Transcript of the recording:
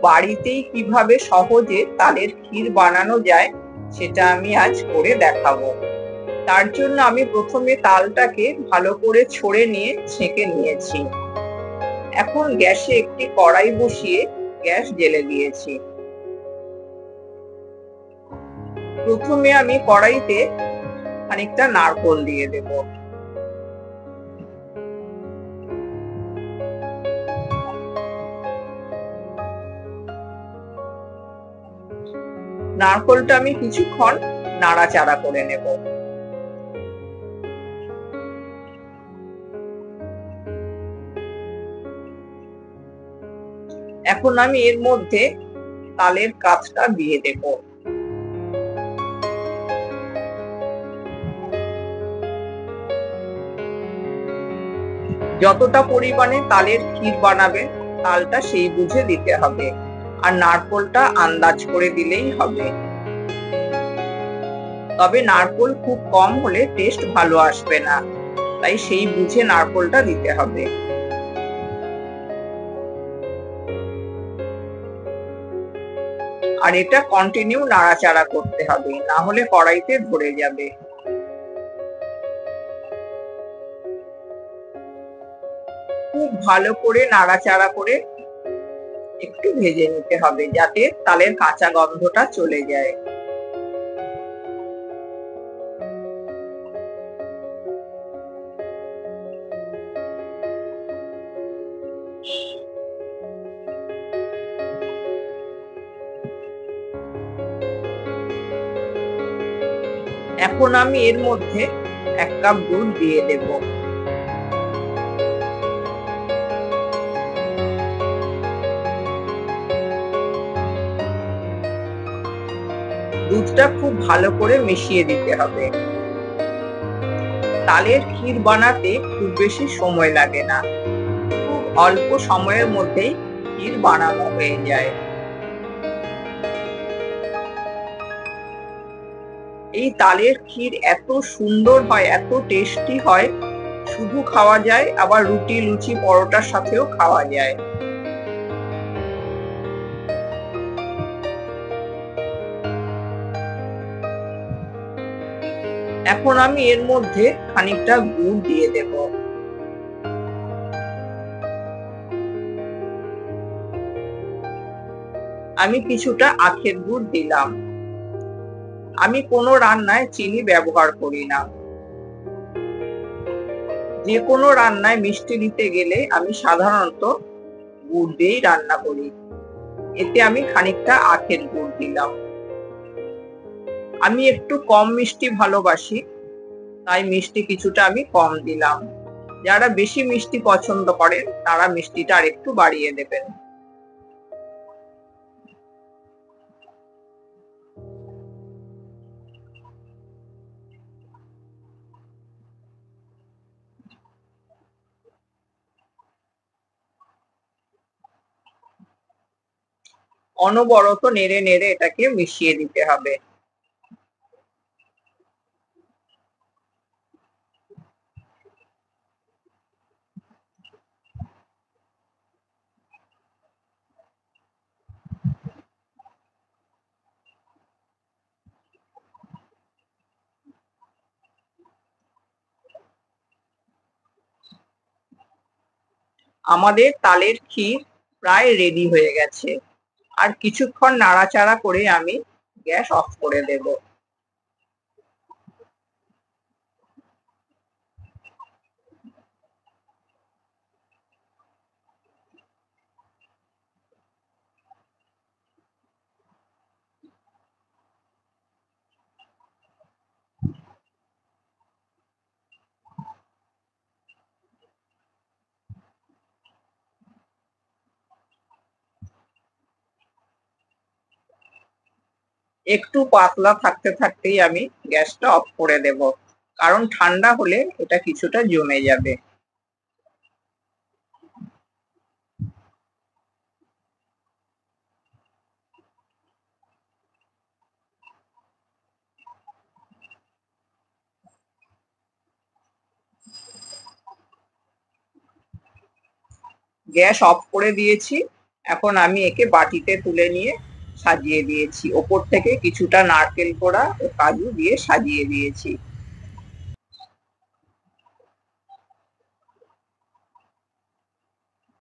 বাড়িতেই কিভাবে সহজে তালের ক্ষীর বানানো যায় সেটা আমি আজ করে দেখাবো। তার জন্য আমি প্রথমে তালটাকে ভালো করে ছড়ে নিয়ে ছেঁকে নিয়েছি। এখন গ্যাসে একটি কড়াই বসিয়ে গ্যাস জ্বেলে দিয়েছি। প্রথমে আমি কড়াইতে খানিকটা নারকোল দিয়ে দেব। নারকোলটা আমি কিছুক্ষণ নাড়াচাড়া করে নেব। এখন আমি এর মধ্যে তালের কাঠটা দিয়ে দেব। যতটা পরিমাণে তালের ক্ষীর বানাবেন তালটা সেই বুঝে দিতে হবে, আর নারকোলটা আন্দাজ করে দিলেই হবে। তবে নারকোল খুব কম হলে টেস্ট ভালো আসবে না, তাই সেই বুঝে নারকোলটা দিতে হবে। আর এটা কন্টিনিউ নাড়াচাড়া করতে হবে, না হলে কড়াইতে ধরে যাবে। খুব ভালো করে নাড়াচাড়া করে একটু ভেজে নিতে হবে যাতে তালের কাঁচা গন্ধটা চলে যায়। এখন আমি এর মধ্যে 1 কাপ দুধ দিয়ে দেব। দুধটা খুব ভালো করে মিশিয়ে দিতে হবে। তালের ক্ষীর বানাতে খুব বেশি সময় লাগে না, খুব অল্প সময়ের মধ্যেই ক্ষীর বানানো হয়ে যায়। এই তালের ক্ষীর এত সুন্দর হয়, এত টেস্টি হয়, শুধু খাওয়া যায় আবার রুটি, লুচি, পরোটার সাথেও খাওয়া যায়। এখন আমি এর মধ্যে খানিকটা গুড় দিয়ে দেব। আমি কিছুটা আখের গুড় দিলাম। আমি কোনো রান্নায় চিনি ব্যবহার করি না। যে কোনো রান্নায় মিষ্টি দিতে গেলে আমি সাধারণত গুড় দিয়েই রান্না করি। এতে আমি খানিকটা আখের গুড় দিলাম। আমি একটু কম মিষ্টি ভালোবাসি, তাই মিষ্টি কিছুটা আমি কম দিলাম। যারা বেশি মিষ্টি পছন্দ করেন তারা মিষ্টিটা আরেকটু বাড়িয়ে দেবেন। অনবরত নেড়ে নেড়ে এটাকে মিশিয়ে দিতে হবে। আমাদের তালের ক্ষীর প্রায় রেডি হয়ে গেছে। আর কিছুক্ষণ নাড়াচাড়া করে আমি গ্যাস অফ করে দেব। একটু পাতলা থাকতে থাকতেই আমি গ্যাসটা অফ করে দেব, কারণ ঠান্ডা হলে এটা কিছুটা জমে যাবে। গ্যাস অফ করে দিয়েছি। এখন আমি একে বাটিতে তুলে নিয়ে সাজিয়ে দিয়েছি, ওপর থেকে কিছুটা নারকেল কোড়া ও কাজু দিয়ে সাজিয়ে দিয়েছি।